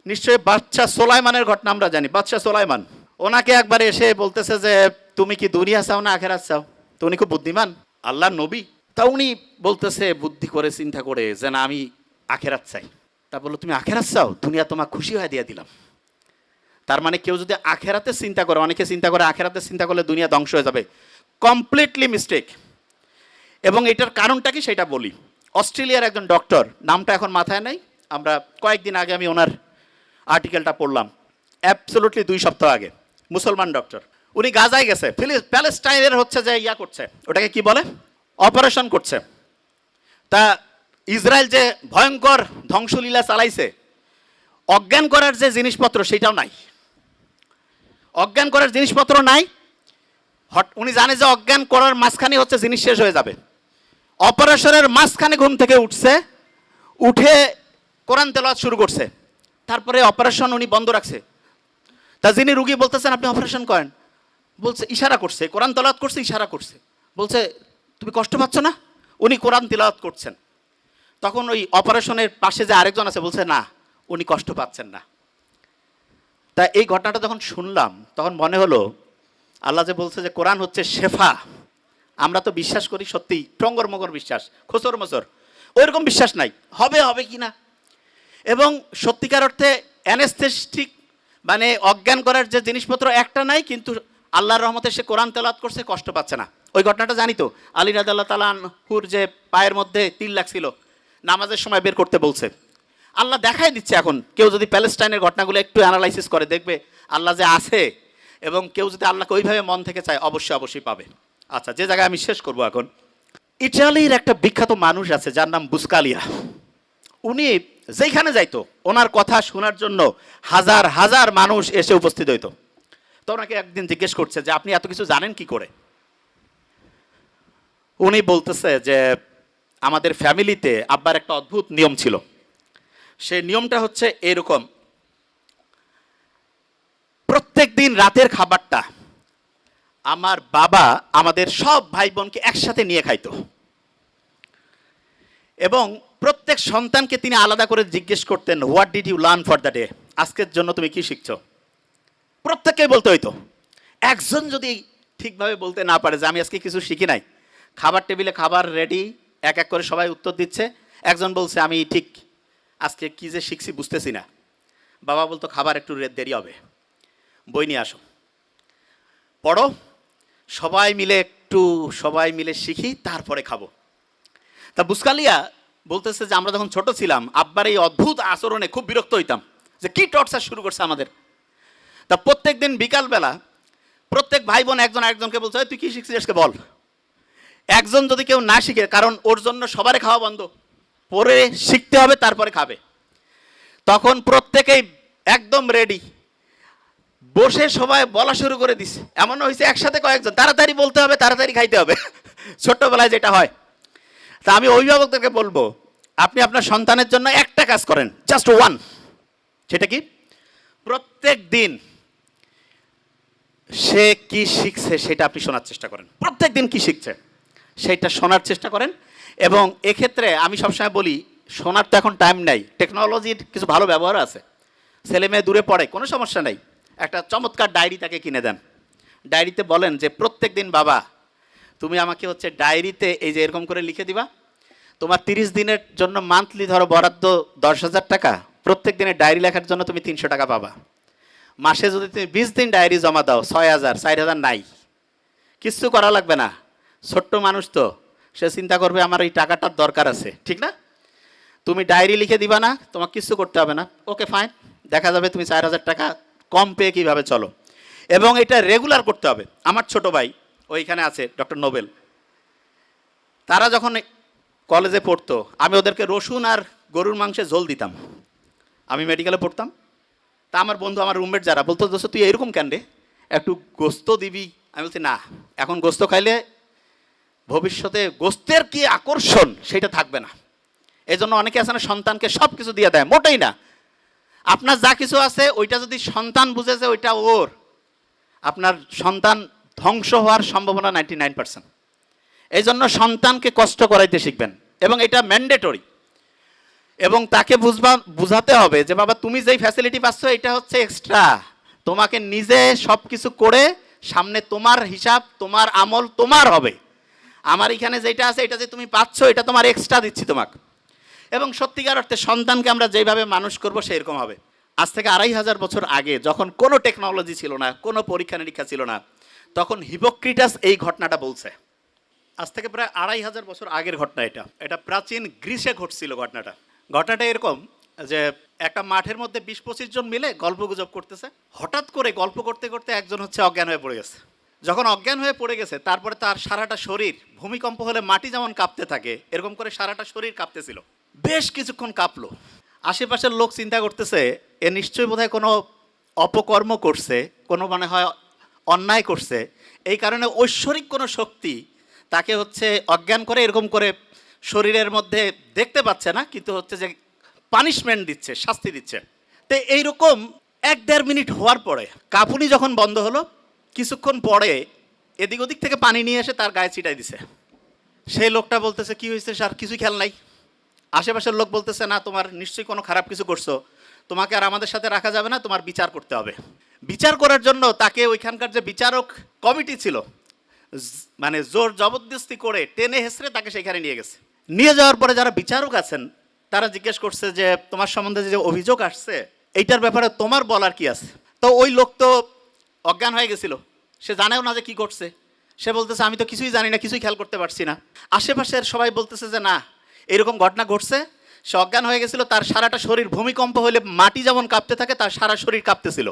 নিশ্চয়ই বাদশাহ সোলাইমানের ঘটনা আমরা জানি। বাদশাহ সোলাইমান, ওনাকে একবার এসে বলতেছে যে তুমি কি দুনিয়া চাও না আখেরাত চাও? তো উনি খুব বুদ্ধিমান, আল্লাহর নবী। তা উনি বলতেছে বুদ্ধি করে চিন্তা করে যে না, আমি আখেরাত চাই। তা বললো তুমি আখেরাত চাও, দুনিয়া তোমার খুশি হয়ে দিয়ে দিলাম। তার মানে কেউ যদি আখেরাতে চিন্তা করে, অনেকে চিন্তা করে আখেরাতে চিন্তা করলে দুনিয়া ধ্বংস হয়ে যাবে, কমপ্লিটলি মিস্টেক। এবং এটার কারণটা কি সেটা বলি। অস্ট্রেলিয়ার একজন ডক্টর, নামটা এখন মাথায় নাই, আমরা কয়েকদিন আগে আমি ওনার আর্টিকেলটা পড়লাম, অ্যাবসলুটলি 2 সপ্তাহ আগে, মুসলমান ডক্টর। উনি গাজায় গেছে, প্যালেস্টাইনের হচ্ছে যে ইয়া করছে, ওটাকে কি বলে, অপারেশন করছে। তা ইসরায়েল যে ভয়ঙ্কর ধ্বংসলীলা চালাইছে, অজ্ঞান করার যে জিনিসপত্র সেটাও নাই, অজ্ঞান করার জিনিসপত্র নাই। উনি জানে যে অজ্ঞান করার মাঝখানে হচ্ছে জিনিস শেষ হয়ে যাবে। অপারেশনের মাঝখানে ঘুম থেকে উঠছে, উঠে কোরআন তেলাওয়াত শুরু করছে। তারপরে অপারেশন উনি বন্ধ রাখছে। তা যিনি রুগী বলতেছেন আপনি অপারেশন করেন, বলছে ইশারা করছে, কোরআন তেলাওয়াত করছে, ইশারা করছে, বলছে তুমি কষ্ট পাচ্ছ না? উনি কোরআন তেলাওয়াত করছেন। তখন ওই অপারেশনের পাশে যে আরেকজন আছে বলছে না, উনি কষ্ট পাচ্ছেন না। তা এই ঘটনাটা যখন শুনলাম তখন মনে হলো আল্লাহ যে বলছে যে কোরআন হচ্ছে শেফা, আমরা তো বিশ্বাস করি সত্যি টঙ্গর মগর বিশ্বাস, খোসর মসর, ওইরকম বিশ্বাস নাই হবে হবে কি না। এবং সত্যিকার অর্থে অ্যানেস্থেটিক মানে অজ্ঞান করার যে জিনিসপত্র একটা নাই, কিন্তু আল্লাহর রহমতে সে কোরআন তেলাওয়াত করছে, কষ্ট পাচ্ছে না। ওই ঘটনাটা জানি তো, আলী রাদিয়াল্লাহু তাআলা আনহুর যে পায়ের মধ্যে তিল লাগছিল, নামাজের সময় বের করতে বলছে। আল্লাহ দেখাই দিচ্ছে। এখন কেউ যদি প্যালেস্টাইনের ঘটনাগুলো একটু অ্যানালাইসিস করে দেখবে আল্লাহ যে আছে, এবং কেউ যদি আল্লাহকে ওইভাবে মন থেকে চায় অবশ্যই অবশ্যই পাবে। আচ্ছা, যে জায়গায় আমি শেষ করব এখন, ইটালির একটা বিখ্যাত মানুষ আছে যার নাম বুসকালিয়া। উনি যেখানে যাইতো ওনার কথা শোনার জন্য হাজার হাজার মানুষ এসে উপস্থিত হইতো। তো ওনাকে একদিন জিজ্ঞেস করছে যে আপনি এত কিছু জানেন কি করে? উনি বলতেছে যে আমাদের ফ্যামিলিতে আব্বার একটা অদ্ভুত নিয়ম ছিল। সেই নিয়মটা হচ্ছে এরকম, প্রত্যেক দিন রাতের খাবারটা আমার বাবা আমাদের সব ভাই বোনকে একসাথে নিয়ে খাইতো, এবং প্রত্যেক সন্তানকে তিনি আলাদা করে জিজ্ঞেস করতেন what did you learn for the day, আজকের জন্য তুমি কি শিখছো? প্রত্যেককেই বলতে হইতো। একজন যদি ঠিকভাবে বলতে না পারে যে আমি আজকে কিছু শিখি নাই, খাবার টেবিলে খাবার রেডি, এক এক করে সবাই উত্তর দিচ্ছে, একজন বলছে আমি ঠিক আজকে কি যে শিখছি বুঝতেছি না, বাবা বলতো খাবার একটু দেরি হবে, বই নিয়ে আসো, পড়ো, সবাই মিলে শিখি, তারপরে খাবো। তা বুসকালিয়া বলতেছে যে আমরা যখন ছোট ছিলাম আব্বার এই অদ্ভুত আচরণে খুব বিরক্ত হইতাম, যে কি টর্চার শুরু করছে আমাদের। তা প্রত্যেক দিন বিকালবেলা প্রত্যেক ভাই বোন একজন আরেকজনকে বলছে তুই কি শিখছিস আজকে বল। একজন যদি কেউ না শিখে, কারণ ওর জন্য সবারই খাওয়া বন্ধ, পরে শিখতে হবে তারপরে খাবে, তখন প্রত্যেকেই একদম রেডি, বসে সবাই বলা শুরু করে দিছে। এমন হয়েছে একসাথে কয়েকজন, তাড়াতাড়ি বলতে হবে, তাড়াতাড়ি খাইতে হবে, ছোট্টবেলায় যেটা হয়। তা আমি অভিভাবকদেরকে বলবো আপনি আপনার সন্তানের জন্য একটা কাজ করেন, জাস্ট ওয়ান। সেটা কি? প্রত্যেক দিন সে কি শিখছে সেটা আপনি শোনার চেষ্টা করেন, প্রত্যেক দিন কি শিখছে সেইটা শোনার চেষ্টা করেন। এবং এক্ষেত্রে আমি সবসময় বলি শোনার তো এখন টাইম নাই, টেকনোলজির কিছু ভালো ব্যবহার আছে। ছেলে মেয়ে দূরে পড়ে, কোনো সমস্যা নেই, একটা চমৎকার ডায়েরি তাকে কিনে দেন। ডায়েরিতে বলেন যে প্রত্যেক দিন বাবা তুমি আমাকে হচ্ছে ডায়েরিতে এই যে এরকম করে লিখে দিবা, তোমার 30 দিনের জন্য মান্থলি ধরো বরাদ্দ 10,000 টাকা, প্রত্যেক দিনের ডায়েরি লেখার জন্য তুমি 300 টাকা পাবা। মাসে যদি তুমি 20 দিন ডায়েরি জমা দাও 6,000, 4,000 নাই, কিচ্ছু করা লাগবে না। ছোট্ট মানুষ তো, সে চিন্তা করবে আমার এই টাকাটার দরকার আছে, ঠিক না? তুমি ডায়েরি লিখে দিবা না, তোমাকে কিছু করতে হবে না, ওকে ফাইন, দেখা যাবে তুমি 4,000 টাকা কম পেয়ে কীভাবে চলো। এবং এটা রেগুলার করতে হবে। আমার ছোট ভাই ওইখানে আছে ডক্টর নোবেল, তারা যখন কলেজে পড়তো আমি ওদেরকে রসুন আর গরুর মাংসে ঝোল দিতাম, আমি মেডিকেলে পড়তাম। তা আমার বন্ধু, আমার রুমমেট যারা বলতো দোস্ত তুই এরকম কেন রে, একটু গোস্ত দিবি। আমি বলছি না, এখন গোস্ত খাইলে ভবিষ্যতে গোস্তের কি আকর্ষণ সেটা থাকবে না। এই জন্য অনেকে আছে না সন্তানকে সব কিছু দিয়ে দেয়, মোটেই না। আপনার যা কিছু আছে ওইটা যদি সন্তান বুঝেছে ওইটা ওর, আপনার সন্তান ধ্বংস হওয়ার সম্ভাবনা 99%। এই জন্য সন্তানকে কষ্ট করাইতে শিখবেন, এবং এটা ম্যান্ডেটরি। এবং তাকে বুঝাতে হবে যে বাবা তুমি যেই ফ্যাসিলিটি পাচ্ছ এটা হচ্ছে এক্সট্রা, তোমাকে নিজে সব কিছু করে সামনে তোমার হিসাব তোমার আমল তোমার হবে, আমার এখানে যেটা আছে এটা যে তুমি পাচ্ছ এটা তোমার এক্সট্রা দিচ্ছি তোমাকে। এবং সত্যিকার অর্থে সন্তানকে আমরা যেভাবে মানুষ করব সেরকম হবে। আজ থেকে 2500 বছর আগে যখন কোনো টেকনোলজি ছিল না, কোনো পরীক্ষা নিরীক্ষা ছিল না, তখন হিপোক্রেটাস এই ঘটনাটা বলছে। আজ থেকে প্রায় 2500 বছর আগের ঘটনা এটা, এটা প্রাচীন গ্রিসে ঘটছিল ঘটনাটা। ঘটনাটা এরকম যে একটা মাঠের মধ্যে 20-25 জন মিলে গল্পগুজব করতেছে, হঠাৎ করে গল্প করতে করতে একজন হচ্ছে অজ্ঞান হয়ে পড়ে গেছে। যখন অজ্ঞান হয়ে পড়ে গেছে তারপরে তার সারাটা শরীর, ভূমিকম্প হলে মাটি যেমন কাঁপতে থাকে এরকম করে সারাটা শরীর কাঁপতেছিল, বেশ কিছুক্ষণ কাঁপলো। আশেপাশের লোক চিন্তা করতেছে এ নিশ্চয়ই বোধহয় কোনো অপকর্ম করছে, কোনো মনে হয় অন্যায় করছে, এই কারণে ঐশ্বরিক কোনো শক্তি তাকে হচ্ছে অজ্ঞান করে এরকম করে শরীরের মধ্যে দেখতে পাচ্ছে না, কিন্তু হচ্ছে যে পানিশমেন্ট দিচ্ছে, শাস্তি দিচ্ছে। তো এইরকম 1-1.5 মিনিট হওয়ার পরে কাঁপুনি যখন বন্ধ হলো, কিছুক্ষণ পরে এদিক ওদিক থেকে পানি নিয়ে এসে তার গায়ে ছিটাই দিছে। সেই লোকটা বলতেছে কি হয়েছে স্যার, কিছুই খেয়াল নাই। আশেপাশের লোক বলতেছে না তোমার নিশ্চয়ই কোনো খারাপ কিছু করছো, তোমাকে আর আমাদের সাথে রাখা যাবে না, তোমার বিচার করতে হবে। বিচার করার জন্য তাকে ওইখানকার যে বিচারক কমিটি ছিল মানে জোর জবরদস্তি করে টেনে হেসড়ে তাকে সেখানে নিয়ে গেছে। নিয়ে যাওয়ার পরে যারা বিচারক আছেন তারা জিজ্ঞেস করছে যে তোমার সম্বন্ধে যে অভিযোগ আসছে এইটার ব্যাপারে তোমার বলার কি আছে। তো ওই লোক তো অজ্ঞান হয়ে গেছিল, সে জানেও না যে কি করছে। সে বলতেছে আমি তো কিছুই জানি না, কিছুই খেয়াল করতে পারছি না। আশেপাশের সবাই বলতেছে যে না এরকম ঘটনা ঘটছে, সে অজ্ঞান হয়ে গেছিল, তার সারাটা শরীর ভূমিকম্প হলে মাটি যেমন কাঁপতে থাকে তার সারা শরীর কাঁপতেছিল।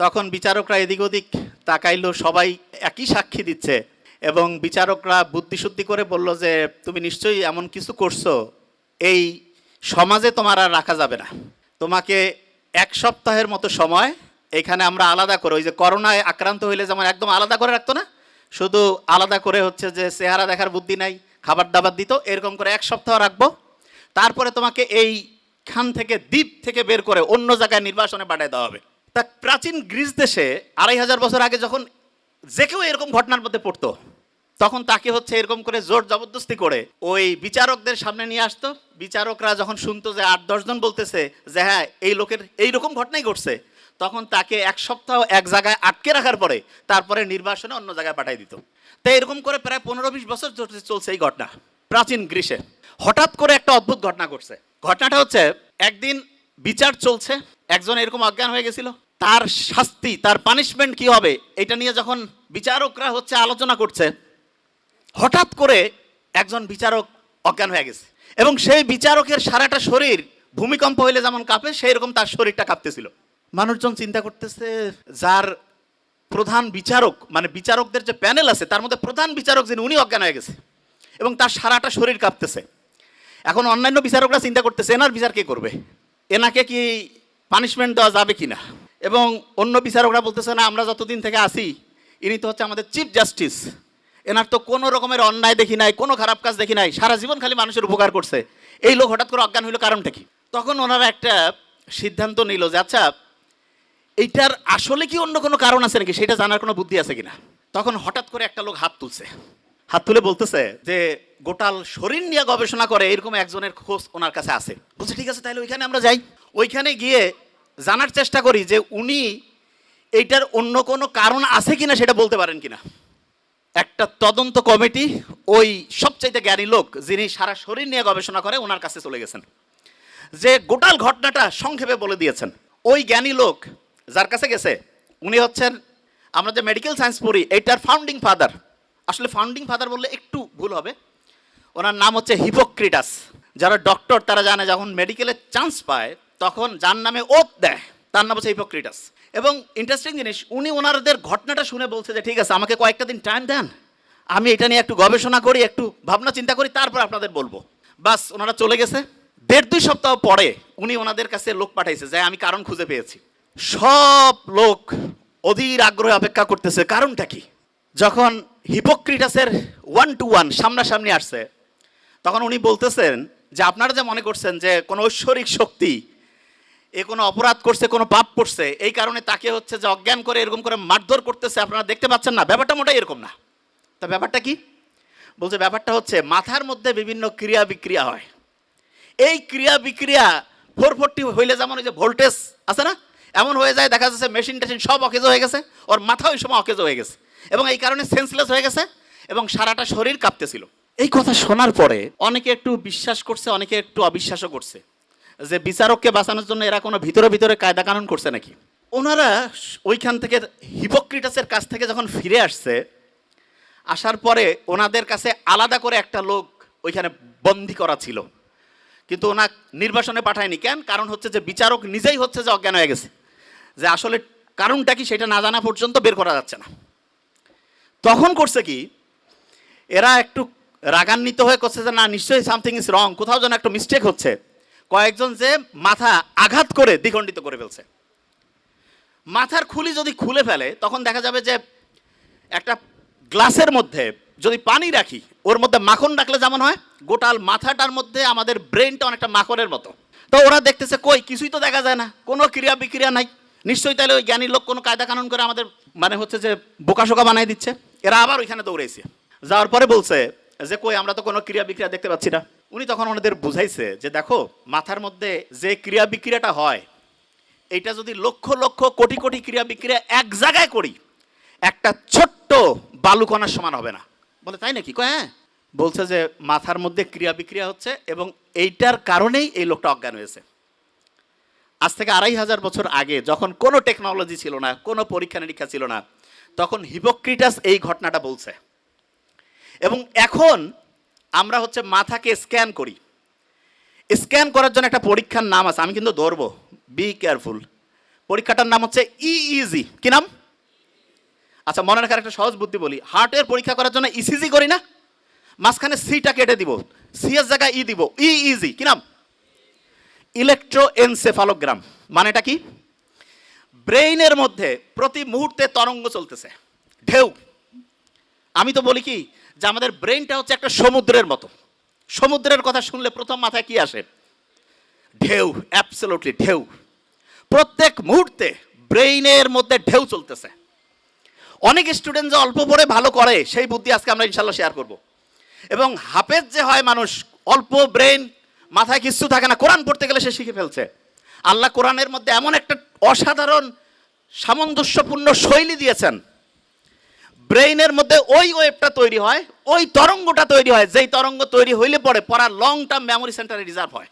তখন বিচারকরা এদিক ওদিক তাকাইলো, সবাই একই সাক্ষী দিচ্ছে এবং বিচারকরা বুদ্ধিশুদ্ধি করে বলল যে তুমি নিশ্চয়ই এমন কিছু করছো, এই সমাজে তোমার আর রাখা যাবে না, তোমাকে 1 সপ্তাহের মতো সময় এখানে আমরা আলাদা করে, ওই যে করোনায় আক্রান্ত হইলে যেমন একদম আলাদা করে রাখতো না, শুধু আলাদা করে হচ্ছে যে চেহারা দেখার বুদ্ধি নাই, খাবার দাবার দিত, এরকম করে 1 সপ্তাহ রাখবো, তারপরে তোমাকে এইখান থেকে দ্বীপ থেকে বের করে অন্য জায়গায় নির্বাসনে পাঠিয়ে দেওয়া হবে। তা প্রাচীন গ্রিস দেশে 2500 বছর আগে যখন যে কেউ এরকম ঘটনার মধ্যে পড়তো তখন তাকে হচ্ছে এরকম করে জোর জবরদস্তি করে ওই বিচারকদের সামনে নিয়ে আসতো। বিচারকরা যখন শুনতো যে 8-10 জন বলতেছে যে হ্যাঁ এই লোকের এইরকম ঘটনাই ঘটছে, তখন তাকে 1 সপ্তাহ এক জায়গায় আটকে রাখার পরে তারপরে নির্বাসনে অন্য জায়গায় পাঠিয়ে দিত। তাই এরকম করে প্রায় 15-20 বছর চলছে এই ঘটনা প্রাচীন গ্রিসে। হঠাৎ করে একটা অদ্ভুত ঘটনা ঘটছে। ঘটনাটা হচ্ছে একদিন বিচার চলছে, একজন এরকম অজ্ঞান হয়ে গেছিল, তার শাস্তি তার পানিশমেন্ট কি হবে এটা নিয়ে যখন বিচারকরা হচ্ছে আলোচনা করছে, হঠাৎ করে একজন বিচারক অজ্ঞান হয়ে গেছে এবং সেই বিচারকের সারাটা শরীর ভূমিকম্প হইলে যেমন কাঁপে সেই রকম তার শরীরটা কাঁপতেছিল। মানুষজন চিন্তা করতেছে যার প্রধান বিচারক মানে বিচারকদের যে প্যানেল আছে তার মধ্যে প্রধান বিচারক যিনি উনি অজ্ঞান হয়ে গেছে এবং তার সারাটা শরীর কাঁপতেছে। এখন অন্যান্য বিচারকরা চিন্তা করতেছে এনার বিচার কে করবে, এনাকে কি পানিশমেন্ট দেওয়া যাবে কিনা। এবং অন্য বিচারকরা বলতেছে না আমরা যতদিন থেকে আসি ইনি তো হচ্ছে আমাদের চিফ জাস্টিস, এনার তো কোনো রকমের অন্যায় দেখি নাই, কোনো খারাপ কাজ দেখি নাই, সারা জীবন খালি মানুষের উপকার করছে, এই লোক হঠাৎ করে অজ্ঞান হইল কারণটা কি। তখন ওনারা একটা সিদ্ধান্ত নিল যে আচ্ছা এইটার আসলে কি অন্য কোনো কারণ আছে নাকি, সেটা জানার কোনো বুদ্ধি আছে কিনা। তখন হঠাৎ করে একটা লোক হাত তুলছে, হাত তুলে বলতেছে যে গোটাল শরীর নিয়ে গবেষণা করে এরকম একজনের খোঁজ ওনার কাছে আছে। বলছে ঠিক আছে তাহলে ওইখানে আমরা যাই, ওইখানে গিয়ে জানার চেষ্টা করি যে উনি এইটার অন্য কোনো কারণ আছে কিনা সেটা বলতে পারেন কিনা। একটা তদন্ত কমিটি ওই সবচাইতে জ্ঞানী লোক যিনি সারা শরীর নিয়ে গবেষণা করে ওনার কাছে চলে গেছেন, যে গোটাল ঘটনাটা সংক্ষেপে বলে দিয়েছেন। ওই জ্ঞানী লোক যার কাছে গেছে উনি হচ্ছেন আমরা যে মেডিকেল সায়েন্স পড়ি এইটার ফাউন্ডিং ফাদার, আসলে ফাউন্ডিং ফাদার বললে একটু ভুল হবে, ওনার নাম হচ্ছে হিপোক্রেটাস। যারা ডক্টর তারা জানে যখন মেডিকেলের চান্স পায় তখন যার নামে ওত দেয় তার নাম হচ্ছে হিপোক্রেটাস। এবং ইন্টারেস্টিং জিনিস উনি ওনাদের ঘটনাটা শুনে বলছে যে ঠিক আছে আমাকে কয়েকটা দিন টাইম দেন, আমি এটা নিয়ে একটু গবেষণা করি, একটু ভাবনা চিন্তা করি, তারপর আপনাদের বলবো। বাস ওনারা চলে গেছে। 1.5-2 সপ্তাহ পরে উনি ওনাদের কাছে লোক পাঠাইছে যে আমি কারণ খুঁজে পেয়েছি। সব লোক অধীর আগ্রহে অপেক্ষা করতেছে কারণটা কি। যখন হিপোক্রেটাসের 1-to-1 সামনাসামনি আসছে তখন উনি বলতেছেন যে আপনারা যে মনে করছেন যে কোনো ঐশ্বরিক শক্তি এ কোনো অপরাধ করছে, কোনো পাপ করছে, এই কারণে তাকে হচ্ছে যে অজ্ঞান করে এরকম করে মারধর করতেছে, আপনারা দেখতে পাচ্ছেন না, ব্যাপারটা মোটেই এরকম না। তা ব্যাপারটা কি? বলছে ব্যাপারটা হচ্ছে মাথার মধ্যে বিভিন্ন ক্রিয়া বিক্রিয়া হয়, এই ক্রিয়া বিক্রিয়া 440 হইলে যেমন ওই যে ভোল্টেজ আছে না, এমন হয়ে যায়, দেখা যাচ্ছে মেশিন টেশিন সব অকেজো হয়ে গেছে, ওর মাথা ওই সময় অকেজো হয়ে গেছে এবং এই কারণে সেন্সলেস হয়ে গেছে এবং সারাটা শরীর কাঁপতেছিল। এই কথা শোনার পরে অনেকে একটু বিশ্বাস করছে, অনেকে একটু অবিশ্বাসও করছে যে বিচারককে বাঁচানোর জন্য এরা কোনো ভিতরে ভিতরে কায়দা কানুন করছে নাকি। ওনারা ওইখান থেকে হিপোক্রেটাসের কাছ থেকে যখন ফিরে আসছে, আসার পরে ওনাদের কাছে আলাদা করে একটা লোক ওইখানে বন্দি করা ছিল, কিন্তু ওনা নির্বাসনে পাঠায়নি। কেন? কারণ হচ্ছে যে বিচারক নিজেই হচ্ছে যে অজ্ঞান হয়ে গেছে, যে আসলে কারণটা কি সেটা না জানা পর্যন্ত বের করা যাচ্ছে না। তখন করছে কি, এরা একটু রাগান্বিত হয়ে করছে যে না, নিশ্চয়ই সামথিং ইজ রং, কোথাও যেন একটা মিস্টেক হচ্ছে। কয়েকজন যে মাথা আঘাত করে দ্বিখণ্ডিত করে ফেলছে। মাথার খুলি যদি খুলে ফেলে তখন দেখা যাবে যে একটা গ্লাসের মধ্যে যদি পানি রাখি, ওর মধ্যে মাখন রাখলে যেমন হয়, গোটাল মাথাটার মধ্যে আমাদের ব্রেনটা অনেকটা মাখনের মতো। তো ওরা দেখতেছে কই কিছুই তো দেখা যায় না, কোনো ক্রিয়া বিক্রিয়া নাই, নিশ্চয়ই তাহলে ওই জ্ঞানী লোক কোনো কায়দা কানুন করে আমাদের মানে হচ্ছে যে বোকাশোকা বানাই দিচ্ছে। এরা আবার ওইখানে দৌড়েছে, যাওয়ার পরে বলছে যে কই আমরা তো কোনো ক্রিয়া বিক্রিয়া দেখতে পাচ্ছি না। উনি তখন ওনাদের বুঝাইছে যে দেখো, মাথার মধ্যে যে ক্রিয়া বিক্রিয়াটা হয়, এইটা যদি লক্ষ লক্ষ কোটি কোটি ক্রিয়া বিক্রিয়া এক জায়গায় করি, একটা ছোট্ট বালুকণার সমান হবে না। বলে তাই নাকি? কয় হ্যাঁ। বলছে যে মাথার মধ্যে ক্রিয়া বিক্রিয়া হচ্ছে এবং এইটার কারণেই এই লোকটা অজ্ঞান হয়েছে। আজ থেকে 2500 বছর আগে যখন কোনো টেকনোলজি ছিল না, কোনো পরীক্ষা নিরীক্ষা ছিল না, তখন হিপোক্রেটাস এই ঘটনাটা বলছে। এবং এখন আমরা হচ্ছে মাথাকে স্ক্যান করি। স্ক্যান করার জন্য একটা পরীক্ষার নাম আছে, আমি কিন্তু ধরবো, বি কেয়ারফুল। পরীক্ষাটার নাম হচ্ছে ইইজি। কি নাম? আচ্ছা, মনে রাখার একটা সহজ বুদ্ধি বলি। হার্টের পরীক্ষা করার জন্য ইসিজি করি না, মাঝখানে সিটা কেটে দিব, সি এর জায়গায় ই দিব, ইইজি। কি নাম? ইলেকট্রোএনসেফালোগ্রাম। মানেটা কি? ব্রেইনের মধ্যে প্রতি মুহূর্তে তরঙ্গ চলতেছে, ঢেউ। আমি তো বলি কি যে আমাদের ব্রেইনটা হচ্ছে একটা সমুদ্রের মতো। সমুদ্রের কথা শুনলে প্রথম মাথায় কি আসে? ঢেউ। অ্যাবসলিউটলি ঢেউ। প্রত্যেক মুহূর্তে ব্রেইনের মধ্যে ঢেউ চলতেছে। অনেক স্টুডেন্ট যে অল্প পড়ে ভালো করে, সেই বুদ্ধি আজকে আমরা ইনশাল্লাহ শেয়ার করব। এবং হাফেজ যে হয় মানুষ, অল্প ব্রেন, মাথায় কিছু থাকে না, কোরআন পড়তে গেলে সে শিখে ফেলছে। আল্লাহ কোরআনের মধ্যে এমন একটা অসাধারণ সামঞ্জস্যপূর্ণ শৈলী দিয়েছেন, ব্রেইনের মধ্যে ওই ওয়েভটা তৈরি হয়, ওই তরঙ্গটা তৈরি হয়, যেই তরঙ্গ তৈরি হইলে পরে পড়ার লং টার্ম মেমোরি সেন্টারে রিজার্ভ হয়।